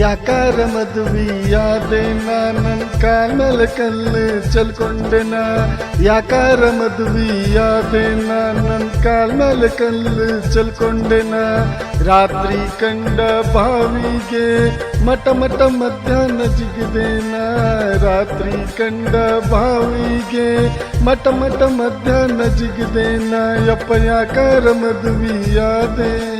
ಯಾಕಾರ ಮದುವೆಯಾದೆನ ನನ್ ಕಾಲ್ ಮೇಲೆ ಕಲ್ಲು ಚಲ್ಕೊಂಡೆನ ಯಾಕಾರ ಮದುವೆಯಾದೆನ ನನ್ ಕಾಲ್ ಮೇಲೆ ಕಲ್ಲು ಚಲ್ಕೊಂಡೆನ ರಾತ್ರಿ ಕಂಡ ಬಾವಿಗೆ ಮಟ ಮಟ ಮಧ್ಯಾಹ್ನ ಜಿಗಿದೇನ ರಾತ್ರಿ ಕಂಡ ಬಾವಿಗೆ ಮಟ ಮಟ ಮಧ್ಯಾಹ್ನ ಜಿಗಿದೇನ ಯಪ್ಪ ಯಾಕಾರ ಮದುವೆಯಾದೆನ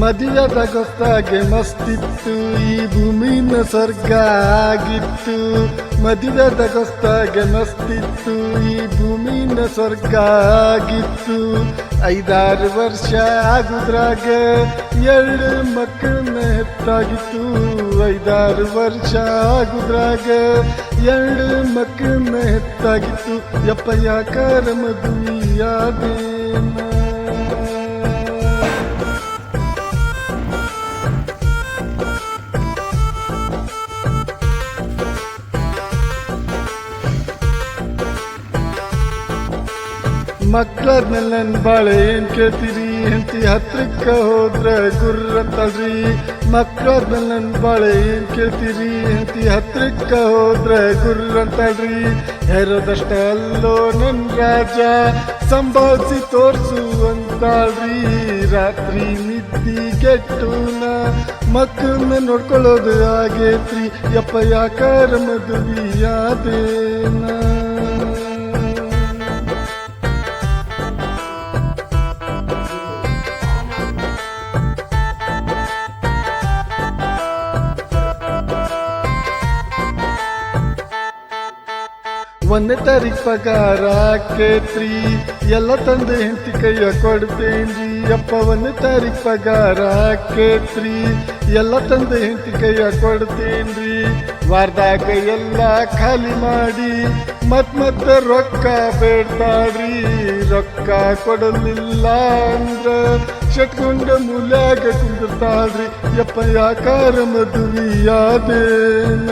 ಮದುವೆದ ಗೊತ್ತಾಗೆ ಮಸ್ತಿತ್ತು ಈ ಭೂಮಿನ ಸ್ವರ್ಗ ಆಗಿತ್ತು ಮದುವೆದ ಗೊತ್ತಾಗೆ ಮಸ್ತಿತ್ತು ಈ ಭೂಮಿನ ಸ್ವರ್ಗ ಆಗಿತ್ತು 5-6 ವರ್ಷ ಆಗುದ್ರಾಗ 2 ಮಕ್ಕಳನ್ನ ಹೆತ್ತಾಗಿತ್ತು 5-6 ವರ್ಷ ಆಗುದ್ರಾಗ 2 ಮಕ್ಕಳನ್ನ ಹೆತ್ತಾಗಿತ್ತು ಯಪ್ಪ ಯಾಕಾರ ಮದುವೆಯಾದೆನ ಮಕ್ಕಳಾದ್ಮೇಲೆ ನನ್ನ ಬಾಳೆ ಏನ್ ಕೇಳ್ತೀರಿ ಹೆಂಡತಿ ಹತ್ರಕ್ಕ ಹೋದ್ರ ಗುರ್ರಂತಲ್ರಿ ಮಕ್ಕಳಾದ್ಮೇಲೆ ನನ್ನ ಬಾಳೆ ಏನ್ ಕೇಳ್ತೀರಿ ಹೆಂಡತಿ ಹತ್ರಕ್ಕ ಹೋದ್ರ ಗುರ್ರಂತಲ್ರಿ ಹೇರೋದಷ್ಟ ಅಲ್ಲೋ ನನ್ ರಾಜ ಸಂಭಾಳಿಸಿ ತೋರ್ಸು ಅಂತಾಳ್ರಿ ರಾತ್ರಿ ನಿದ್ದಿ ಕೆಟ್ಟುನ ಮಕ್ಕಳನ್ನ ನೋಡ್ಕೊಳ್ಳೋದು ಆಗೇತ್ರಿ ಯಪ್ಪ ಯಾಕಾರ ಮದುವೆಯಾದೆನ ಒಂದನೇ ತಾರೀಖ್ ಪಗಾರ ಆಕೇತ್ರಿ ಎಲ್ಲ ತಂದು ಹೆಂಡತಿ ಕೈಯ ಕೊಡ್ತೇನ್ರಿ ಅಪ್ಪ 1ನೇ ತಾರೀಖ್ ಪಗಾರ ಆಕೇತ್ರಿ ಎಲ್ಲ ತಂದು ಹೆಂಡತಿ ಕೈಯ ಕೊಡ್ತೇನ್ರಿ ವಾರದಾಗ ಎಲ್ಲ ಖಾಲಿ ಮಾಡಿ ಮತ್ತೆ ರೊಕ್ಕ ಬೇಡ್ತಾಳ್ರಿ ರೊಕ್ಕ ಕೊಡಲಿಲ್ಲ ಅಂದ್ರ ಶಟ್ಕೊಂಡ ಮೂಲ್ಯಾಗ ಕುಂದಿರ್ತಾಳ್ರಿ ಯಪ್ಪ ಯಾಕಾರ ಮದುವೆಯಾದೆನ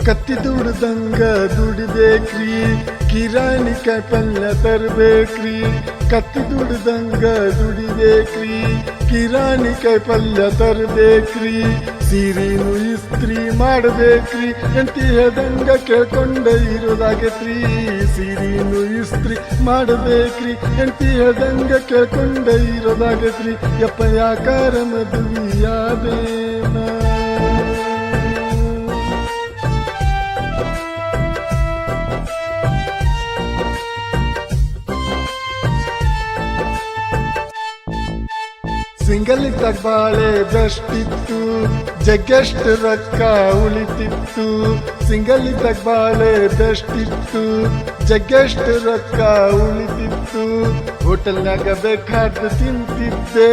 ಕತ್ತಿ ದುಡ್ದಂಗ ದುಡಿಬೇಕ್ರಿ ಕಿರಾಣಿ ಪಲ್ಯ ತರ್ಬೇಕ್ರಿ ಕತ್ತಿ ದುಡ್ದಂಗ ದುಡಿಬೇಕ್ರಿ ಕಿರಾಣಿ ಪಲ್ಯ ತರ್ಬೇಕ್ರಿ ಸೀರಿನು ಇಸ್ತ್ರಿ ಮಾಡ್ಬೇಕ್ರಿ ಎಂತಿ ಹೇಳ್ದಂಗ ಕೇಳ್ಕೊಂಡ ಇರೋದಾಗೈತ್ರಿ ಸೀರಿನು ಇಸ್ತ್ರಿ ಮಾಡ್ಬೇಕ್ರಿ ಎಂತಿ ಹೇಳ್ದಂಗ ಕೇಳ್ಕೊಂಡ ಇರೋದಾಗೈತ್ರಿ ಯಪ್ಪ ಯಾಕಾರ ಮದುವೆಯಾದೆನ ಸಿಂಗಲ್ ಇದ್ದಾಗ ಬಾಳೆ ಬೆಸ್ಟ್ ಇತ್ತು ಜಗ್ಗೆಷ್ಟು ರೊಕ್ಕ ಉಳಿತಿತ್ತು ಸಿಂಗಲ್ ಇದ್ದಾಗ ಬಾಳೆ ಬೆಸ್ಟ್ ಇತ್ತು ಜಗ್ಗೆಷ್ಟು ರೊಕ್ಕ ಉಳಿತಿತ್ತು ಹೋಟೆಲ್ನಾಗ ಬೇಕಾದ ತಿಂತಿದ್ದೆ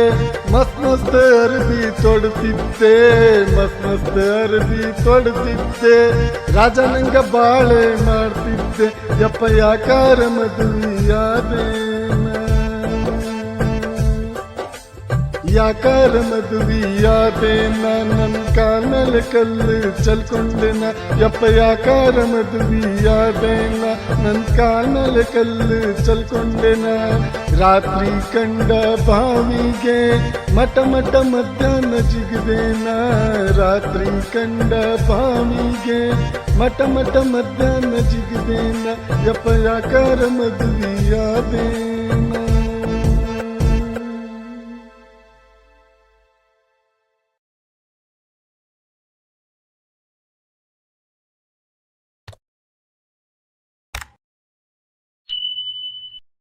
ಮಸ್ತ್ ಅರ್ಬಿ ತೊಡ್ತಿದ್ದೆ ಮಸ್ತ್ ಅರ್ಬಿ ತೊಡ್ತಿದ್ದೆ ರಾಜನಂಗ ಬಾಳೆ ಮಾಡ್ತಿದ್ದೆ ಯಪ್ಪ ಯಾಕಾರ ಮದುವೆಯಾದೆನ ಯಾಕಾರ ಮದುವೆಯಾದೆನ ನನ್ನ ಕಾಲ್ ಮೇಲೆ ಕಲ್ಲು ಚಲ್ಕೊಂಡೆನ ಯಪ್ಪ ಯಾಕಾರ ಮದುವೆಯಾದೆನ ನನ್ನ ಕಾಲ್ ಮೇಲೆ ಕಲ್ಲು ಚಲ್ಕೊಂಡೆನ ರಾತ್ರಿ ಕಂಡ ಬಾವಿಗೆ ಮಟ ಮಟ ಮಧ್ಯಾಹ್ನ ಜಿಗಿದೇನ ರಾತ್ರಿ ಕಂಡ ಬಾವಿಗೆ ಮಟ ಮಟ ಮಧ್ಯಾಹ್ನ ಜಿಗಿದೇನ ಯಪ್ಪ ಯಾಕಾರ ಮದುವೆಯಾದೆನ